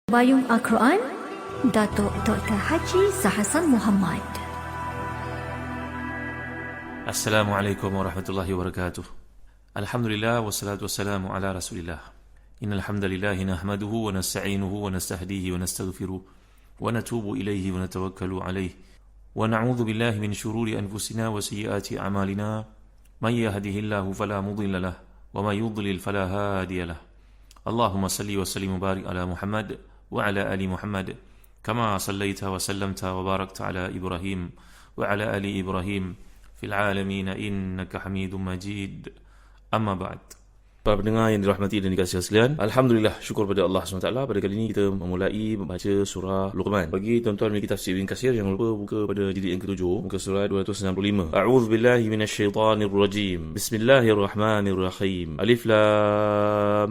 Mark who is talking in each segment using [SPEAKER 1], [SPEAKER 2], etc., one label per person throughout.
[SPEAKER 1] Bayung Al-Quran, Datuk Dr. Haji Zahasan Muhammad.
[SPEAKER 2] Assalamualaikum warahmatullahi wabarakatuh. Alhamdulillah wassalatu wassalamu ala Rasulillah. Innal hamdalillah nahmaduhu wa nasta'inuhu wa nastahdihi wa nastaghfiruh wa natubu ilayhi wa natawakkalu alayhi wa na'udzu billahi min shururi anfusina wa sayyiati a'malina. May yahdihillahu fala mudilla lahu wa may yudlil fala hadiya lahu. Allahumma salli wa sallim wa barik ala Muhammad wa ala ali Muhammad kama sallaita wa sallamta wa barakta ala Ibrahim wa ala ali Ibrahim fil alamin innaka Hamidum Majid. Amma ba'd. Para pendengar yang dirahmati dan dikasihi sekalian, alhamdulillah, syukur pada Allah SWT. Pada kali ini kita memulai membaca surah Luqman. Bagi tuan-tuan memiliki tafsir Ibn Katsir, jangan lupa buka pada jilid yang ke-7, muka surah 265. A'udzubillahi minasyaitanirrajim. Bismillahirrahmanirrahim. Alif lam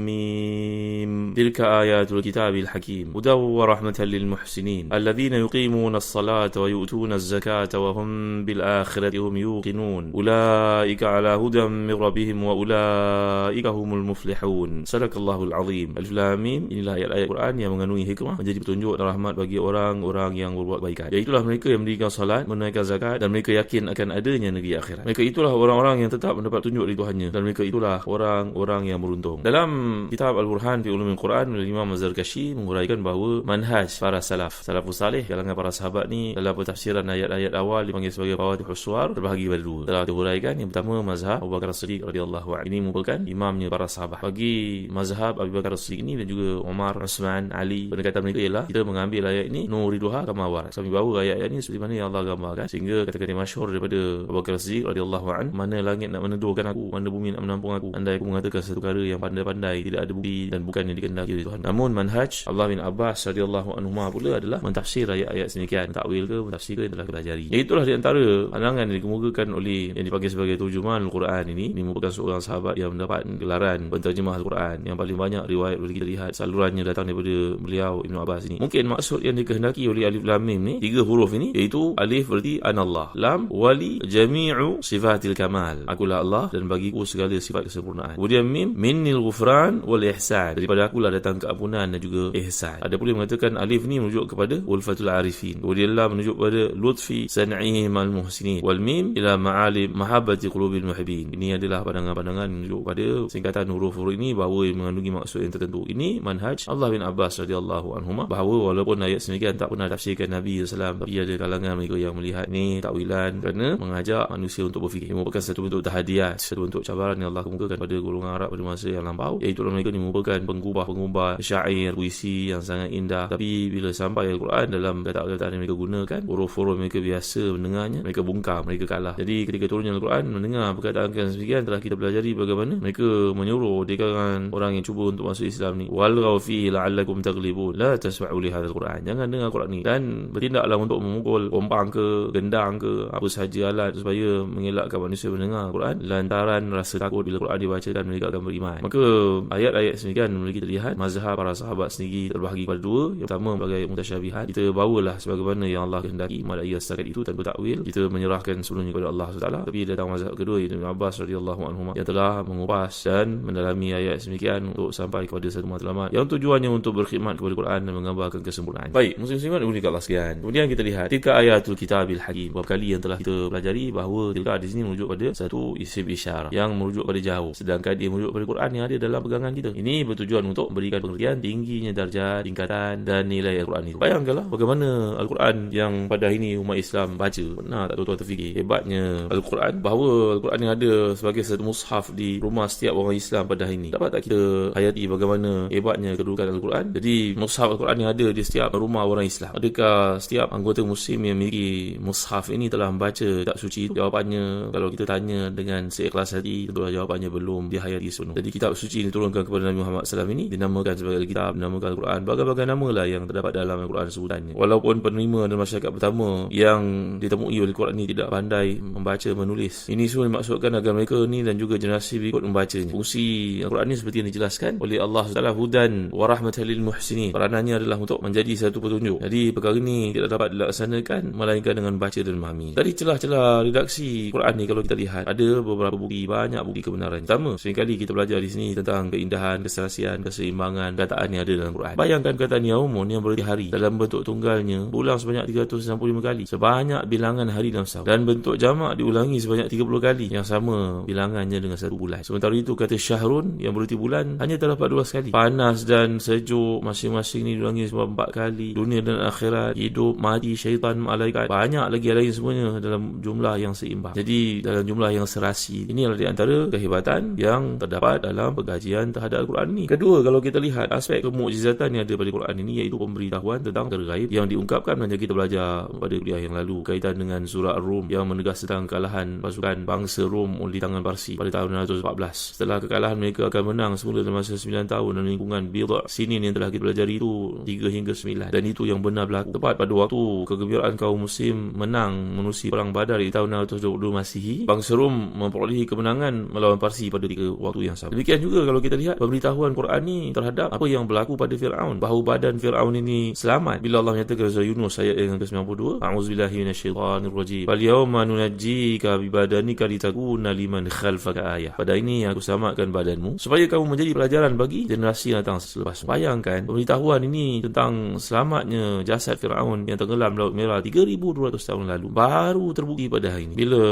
[SPEAKER 2] mim. Tilka ayatul kitabil hakim. Hudaw wa rahmatan lil muhsinin. Alladhina yuqimuna as-salata wa yu'tuna az-zakata wa hum bil akhirati hum yuqinun. Ulaika ala hudan min rabbihim wa ulaika humul muflihun. Sadaqallahul azim. Alif lam mim. Inilah ayat-ayat Quran yang mengandungi hikmah, menjadi petunjuk dan rahmat bagi orang-orang yang berbuat kebaikan. Iaitulah mereka yang mendirikan salat, menunaikan zakat, dan mereka yakin akan adanya negeri akhirat. Mereka itulah orang-orang yang tetap mendapat petunjuk dari Tuhannya, dan mereka itulah orang-orang yang beruntung. Dalam kitab Al-Burhan fi Ulumil Quran, Imam Az-Zarkashi menguraikan bahawa manhaj para salafus salih, kalangan para sahabat ni, dalam pentafsiran ayat-ayat awal dipanggil sebagai Fawaatihus Suwar, terbahagi pada dua. Telah diuraikan, yang pertama mazhab Abu Bakar As-Siddiq radhiyallahu anhu. Ini merupakan imamnya para sahabat. Bagi mazhab Abu Bakar As-Siddiq ini dan juga Umar, Uthman, Ali, pendekatan mereka ialah kita mengambil ayat ini nuriduha kama warat. Kami bawa ayat ini seperti mana yang Allah gambarkan, sehingga kata-kata masyhur daripada Abu Bakar As-Siddiq radhiyallahu anhu, mana langit nak menedurkan aku, mana bumi nak menampung aku, andai aku mengatakan satu perkara yang pandai-pandai, tidak ada bukti dan bukan yang dikehendaki oleh Tuhan. Namun manhaj Allah bin Abbas radhiyallahu anhu pula adalah mentafsir ayat-ayat sedemikian, takwil ke, mentafsir ke, yang telah kita pelajari. Iaitulah di antara pandangan yang dikemukakan oleh yang dipanggil sebagai turjuman Al-Quran ini. Ini merupakan seorang sahabat yang mendapat gelaran penterjemah Al-Quran. Yang paling banyak riwayat boleh kita lihat salurannya datang daripada beliau Ibn Abbas ini. Mungkin maksud yang dikehendaki oleh alif lam mim ni, tiga huruf ini, iaitu alif berarti anallah, lam wali jami'u sifatil kamal, akulah Allah dan bagiku segala sifat kesempurnaan. Kemudian mim minnil ghufran wal ihsan, daripada akulah datang keampunan dan juga ihsan. Ada pula mengatakan alif ni merujuk kepada ulfatul arifin. Kemudian lam menunjuk kepada lutfi san'ihim al muhsinin. Wal mim ila ma'alim mahabbati qulubil muhibbin. Ini adalah pandangan-pandangan menunjuk pada singkatan huruf-huruf ini bahawa mengandungi maksud yang tertentu. Ini manhaj Allah bin Abbas radhiyallahu anhuma, bahawa walaupun ayat semikian tak pernah tafsirkan Nabi SAW, tapi ada kalangan mereka yang melihat ni takwilan kerana mengajak manusia untuk berfikir. Ini merupakan satu bentuk tahadiyat, satu bentuk cabaran yang Allah kemukakan pada golongan Arab pada masa yang lampau, iaitu mereka ni merupakan pengubah syair, puisi yang sangat indah, tapi bila sampai Al-Quran, dalam kata-kata yang mereka gunakan, huruf-huruf mereka biasa mendengarnya, mereka bungkam, mereka kalah. Jadi ketika turunnya Al-Quran, mendengar perkataan sekian, telah kita pelajari bagaimana mereka menyuruh di kalangan orang yang cuba untuk masuk Islam ni, walghaw fihi la'allakum taghlibun, la tasma'u li hadzal Quran, jangan dengar Quran ni dan bertindaklah untuk memukul kompang ke, gendang ke, apa sahaja alat supaya mengelakkan manusia mendengar Quran lantaran rasa takut bila Quran dibacakan mereka akan beriman. Maka ayat-ayat semikian boleh kita lihat mazhab para sahabat sendiri terbahagi pada dua. Yang pertama sebagai mutasyabihat, kita bawalah sebagaimana yang Allah kehendaki, madai setakat itu tanpa takwil, kita menyerahkan seluruhnya kepada Allah SWT. Tapi datang mazhab kedua, iaitu Ibn Abbas radhiyallahu anhu, yang telah mengupas dan mendalami ayat semikian untuk sampai kepada satu matlamat yang tujuannya untuk berkhidmat kepada Quran dan menggambarkan kesempurnaan. Baik, muslim-muslimat boleh Allah sekalian. Kemudian kita lihat tilka ayatul kitabil hakim. Beberapa kali yang telah kita pelajari bahawa tilka di sini merujuk pada satu isim isyarah yang merujuk pada jauh, sedangkan dia merujuk pada Quran yang ada dalam pegangan kita. Ini bertujuan untuk memberikan pengertian tingginya darjat, tingkatan dan nilai Al-Quran itu. Bayangkanlah bagaimana Al-Quran yang pada hari ini umat Islam baca. Pernah tak tuan-tuan terfikir hebatnya Al-Quran, bahawa Al-Quran yang ada sebagai satu mushaf di rumah setiap orang Islam pada hari ini? Dapat tak kita hayati bagaimana hebatnya kedudukan Al-Quran? Jadi mushaf Al-Quran yang ada di setiap rumah orang Islam, adakah setiap anggota muslim yang memiliki mushaf ini telah membaca kitab suci itu? Jawapannya, kalau kita tanya dengan seikhlas hati, tentulah jawapannya belum dihayati sepenuh. Jadi kitab suci diturunkan kepada Nabi Muhammad SAW ini dinamakan sebagai Alkitab, dinamakan Al-Quran, bagai-bagai nama lah yang terdapat dalam Al-Quran sebutannya. Walaupun penerima dan masyarakat pertama yang ditemui oleh Al-Quran ini tidak pandai membaca menulis, ini semua dimaksudkan agar mereka ni dan juga generasi berikut membacanya. Fungsi Al-Quran ini seperti yang dijelaskan oleh Allah SWT, hudan wa rahmatan lil muhsinin, peranannya adalah untuk menjadi satu petunjuk. Jadi perkara ini tidak dapat dilaksanakan melainkan dengan baca dan memahami. Dari celah-celah redaksi Quran ni, kalau kita lihat, ada beberapa bukti, banyak bukti kebenaran. Pertama, seringkali kita belajar di sini tentang keindahan, keserasian, keseimbangan keseimbangan kataan yang ada dalam Quran. Bayangkan kataan yaumun yang berarti hari dalam bentuk tunggalnya berulang sebanyak 365 kali, sebanyak bilangan hari dalam setahun, dan bentuk jamak diulangi sebanyak 30 kali yang sama bilangannya dengan satu bulan. Sementara itu kata syahrun yang berarti bulan hanya terdapat 12 kali. Panas dan sejuk masing-masing ni diulangi sebab 4 kali. Dunia dan akhirat, hidup, mati, syaitan, malaikat, banyak lagi lain semuanya dalam jumlah yang seimbang. Jadi dalam jumlah yang serasi. Ini adalah di antara kehebatan yang terdapat dalam pengkajian terhadap Al-Quran ini. Kedua, kalau kita lihat aspek kemukjizatan yang ada pada Quran ini, iaitu pemberitahuan tentang perkara gaib yang diungkapkan macam kita belajar pada kuliah yang lalu kaitan dengan surah Ar-Rum yang menegas tentang kekalahan pasukan bangsa Rom oleh tangan Parsi pada tahun 614. Setelah kekalahan, mereka akan menang semula dalam masa 9 tahun dalam lingkungan Bidha' Sinin yang telah kita pelajari itu 3 hingga 9, dan itu yang benar berlaku tepat pada waktu kegembiraan kaum muslim menang menerusi perang Badar di tahun 622 Masihi. Bangsa Rom memperolehi kemenangan melawan Parsi pada waktu yang sama. Demikian juga kalau kita lihat pemberitahuan Quran ini terhadap apa yang berlaku pada Fir'aun, bahawa badan Fir'aun ini selamat bila Allah menyatakan surah Yunus ayat yang ke-92, a'udzubillahi minasyaitanirrajim, fal yauma nunajjika bibadanika litakuna liman khalfaka ayah. Pada ini aku selamatkan badanmu supaya kamu menjadi pelajaran bagi generasi yang datang selepas. Bayangkan pemberitahuan ini tentang selamatnya jasad Fir'aun yang tenggelam Laut Merah 3200 tahun lalu baru terbukti pada hari ini bila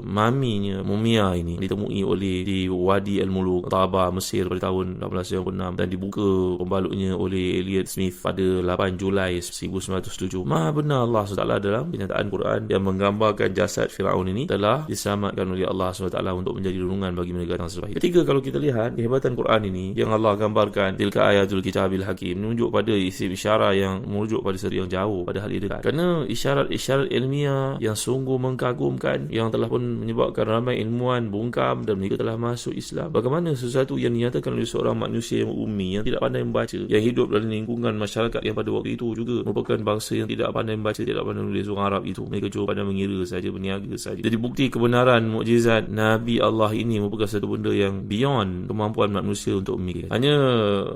[SPEAKER 2] maminya mumia ini ditemui oleh di Wadi Al-Muluk Taba, Mesir pada tahun 1896 dan dibuka pembalutnya oleh Elliot Smith pada 8 Julai 1907. Maha benar Allah SWT dalam kenyataan Quran yang menggambarkan jasad Fir'aun ini telah diselamatkan oleh Allah SWT untuk menjadi renungan bagi mereka yang selepas. Ketiga, kalau kita lihat kehebatan Quran ini yang Allah gambarkan tilka ayatul kitabil hakim, menunjuk pada isim isyarat yang merujuk pada sesuatu yang jauh pada hal dekat. Kerana isyarat-isyarat ilmiah yang sungguh mengagumkan yang telah pun menyebabkan ramai ilmuwan bungkam dan mereka telah masuk Islam. Bagaimana sesuatu yang dinyatakan oleh seorang manusia yang ummi, yang tidak pandai membaca, yang hidup dalam lingkungan masyarakat yang pada waktu itu juga merupakan bangsa yang tidak pandai membaca, tidak pandai menulis orang Arab itu, mereka cuma pandai mengira saja, berniaga saja. Jadi bukti kebenaran mukjizat Nabi Allah ini merupakan satu benda yang beyond kemampuan manusia untuk memikir. Hanya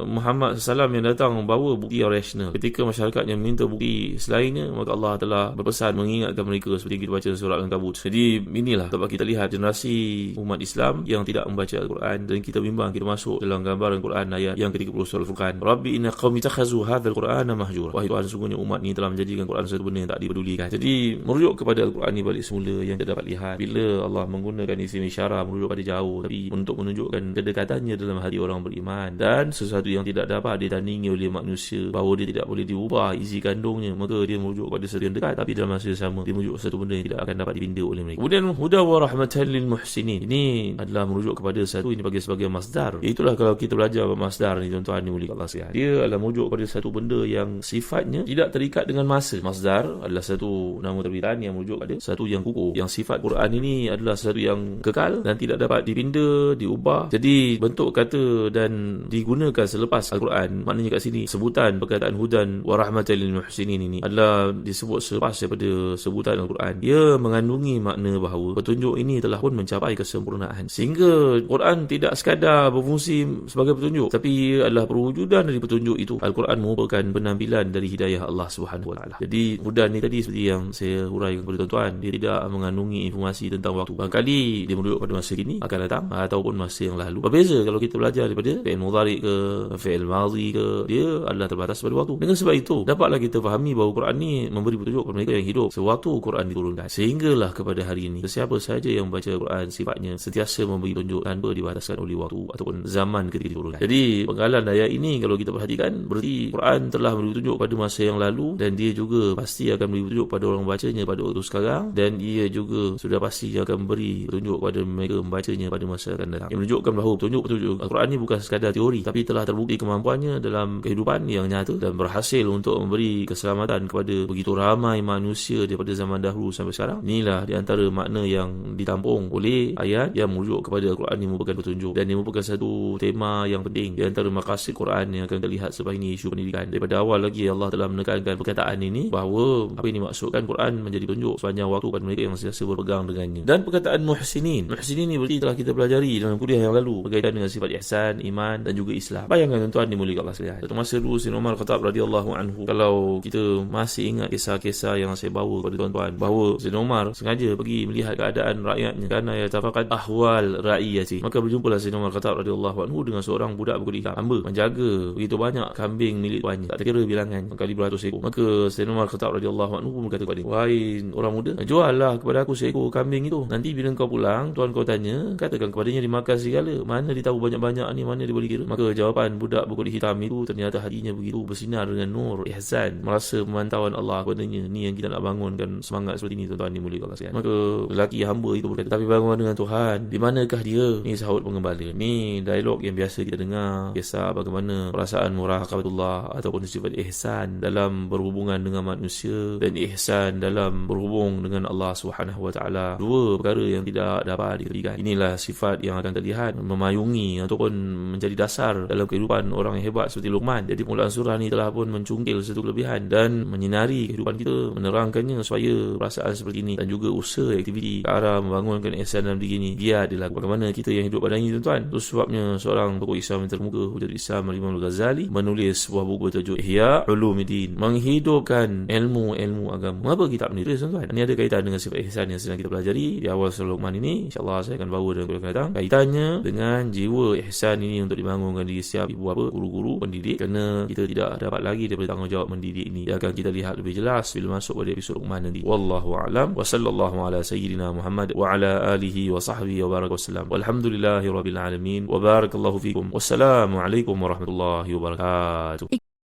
[SPEAKER 2] Muhammad SAW yang datang membawa bukti yang rasional. Ketika masyarakat yang minta bukti selainnya, maka Allah telah berpesan mengingatkan mereka seperti kita baca surah Al-Ankabut. Jadi inilah sebab kita lihat generasi umat Islam yang tidak membaca Al-Quran, dan kita bimbang kita masuk dalam gambaran Quran ayat yang ke-30 surah Al-Furqan, Rabbi inna qaumi takhazu hadzal Qur'ana mahjura. Wahai Tuhan, sungguhnya umat ini telah menjadikan Quran satu benda yang tak dipedulikan. Jadi merujuk kepada Al-Quran ini balik semula yang kita dapat lihat bila Allah menggunakan isim isyarat merujuk pada jauh, tapi untuk menunjukkan kedekatannya dalam hati orang beriman dan sesuatu yang tidak dapat ditandingi oleh manusia, bahawa dia tidak boleh diubah isi kandungnya, maka dia merujuk pada sesuatu yang dekat, tapi dalam masa yang sama dia merujuk satu benda yang tidak akan dapat dipinda oleh mereka. Kemudian huda wa rahmatan lil muhsinin, ini adalah merujuk kepada satu ini bagi sebagai masdar. Itulah kalau kita belajar masdar ni, tuan-tuan ni mulia Allah sekalian, dia adalah merujuk kepada satu benda yang sifatnya tidak terikat dengan masa. Masdar adalah satu nama terbitan yang merujuk pada satu yang kukuh. Yang sifat Quran ini adalah satu yang kekal dan tidak dapat dipinda, diubah. Jadi bentuk kata dan digunakan selepas Al-Quran, maknanya kat sini sebutan perkataan hudan wa rahmatan lil muhsinin ini adalah disebut selepas daripada sebutan Al-Quran. Ia mengandungi makna bahawa petunjuk ini telah pun mencapai kesempurnaan, sehingga Quran tidak sekadar berfungsi sebagai petunjuk, tapi ia adalah perwujudan dari petunjuk itu. Al-Quran merupakan penampilan dari hidayah Allah Subhanahu Wa Taala. Jadi hudan ni tadi seperti yang saya huraikan kepada tuan-tuan, dia tidak mengandungi informasi tentang waktu. Barangkali dia merujuk pada masa kini akan datang ataupun masa yang lalu. Berbeza kalau kita belajar daripada fi'il mudhari ke fi'il madhi ke, dia adalah terbatas pada waktu. Dengan sebab itu dapatlah kita fahami bahawa Quran ni memberi petunjuk kepada mereka yang hidup sewaktu Quran diturunkan, sehinggalah kepada hari ini sesiapa saja yang membaca Quran sifatnya sentiasa memberi petunjuk tanpa dibataskan oleh waktu ataupun zaman ketika diturunkan. Jadi penggalan ayat ini kalau kita perhatikan, berarti Quran telah memberi petunjuk pada masa yang lalu, dan dia juga pasti akan memberi petunjuk pada orang membacanya pada waktu sekarang, dan ia juga sudah pasti akan memberi petunjuk pada mereka membacanya pada masa akan datang. Yang menunjukkan bahawa petunjuk Al-Quran ini bukan sekadar teori, tapi telah terbukti kemampuannya dalam kehidupan yang nyata dan berhasil untuk memberi keselamatan kepada begitu ramai manusia daripada zaman dahulu sampai sekarang. Inilah di antara makna yang ditampung oleh ayat yang merujuk kepada Al-Quran ini merupakan petunjuk, dan ini merupakan satu tema yang penting di antara maqasid Quran yang akan kita lihat selepas ini, isu pendidikan. Daripada awal lagi Allah telah menekankan perkataan ini bahawa apa ini maksudkan Quran menjadi petunjuk sepanjang waktu kepada mereka yang sentiasa berpegang dengannya. Dan perkataan muhsinin ini berarti telah kita pelajari dalam kuliah yang lalu berkaitan dengan sifat ihsan, iman dan juga Islam. Bayangkan tuan-tuan dimuliakan Allah sekalian, satu masa dulu Sayyidina Umar Khattab radhiyallahu anhu, kalau kita masih ingat kisah-kisah yang saya bawa kepada tuan-tuan, bahawa Sayyidina Umar sengaja pergi melihat keadaan rakyatnya, kerana yatafaqad ahwal ra'iyati, maka berjumpalah Sayyidina Umar Khattab radhiyallahu anhu dengan seorang budak berkulit Hisham, hamba menjaga begitu banyak kambing milik tuannya, tak terkira bilangan, kali beratus ekor. Maka Sayyidina Umar Khattab radhiyallahu anhu pun berkata kepada dia, wahai orang muda, juallah kepada aku seekor kambing itu. Nanti bila kau pulang, tuan kau tanya, katakan kepadanya dimakan segala. Mana dia tahu banyak-banyak ni, mana dia boleh kira. Maka jawapan budak berkulit hitam itu ternyata hatinya begitu bersinar dengan nur ihsan, merasa pemantauan Allah kepadanya. Ni yang kita nak bangunkan semangat seperti ni, tuan-tuan dimuliakan Allah sekalian. Maka lelaki hamba itu berkata, tapi bagaimana dengan Tuhan? Di manakah dia? Ni sahut pengembala. Ni dialog yang biasa kita dengar, kisah bagaimana perasaan muraqabatullah ataupun sifat ihsan dalam berhubungan dengan manusia dan ihsan dalam berhubung dengan Allah Subhanahu wa taala. Dua perkara yang tidak dapat diketepikan. Inilah sifat yang akan terlihat memayungi ataupun menjadi dasar dalam kehidupan orang yang hebat seperti Luqman. Jadi pengulaan surah ni telah pun mencungkil satu kelebihan dan menyinari kehidupan kita, menerangkannya supaya perasaan seperti ini dan juga usaha aktiviti ke arah membangunkan ihsan dalam diri ini biar dilakukan. Bagaimana kita yang hidup pada ini, tuan-tuan? Itu sebabnya seorang tokoh Islam yang terkemuka, Hujjatul Islam Imam Al-Ghazali, menulis sebuah buku bertajuk Ihya Ulumuddin, menghidupkan ilmu-ilmu agama. Mengapa kita menulis, tuan-tuan? Ini ada kaitan dengan sifat ihsan yang sedang kita pelajari di awal surah Luqman ini. InsyaAllah saya akan bawa dalam kuliah akan datang kaitannya dengan jiwa ihsan ini untuk dibangunkan di setiap ibu bapa, guru-guru, pendidik, kerana kita tidak dapat lagi daripada tanggungjawab mendidik ini. Dia akan kita lihat lebih jelas bila masuk pada episod Luqman nanti. Wallahu a'lam wa sallallahu ala sayyidina Muhammad wa ala alihi wa sahbihi wa baraka wasallam. Walhamdulillahi rabbil alamin wa barakallahu fikum. Wassalamu alaikum warahmatullahi wabarakatuh.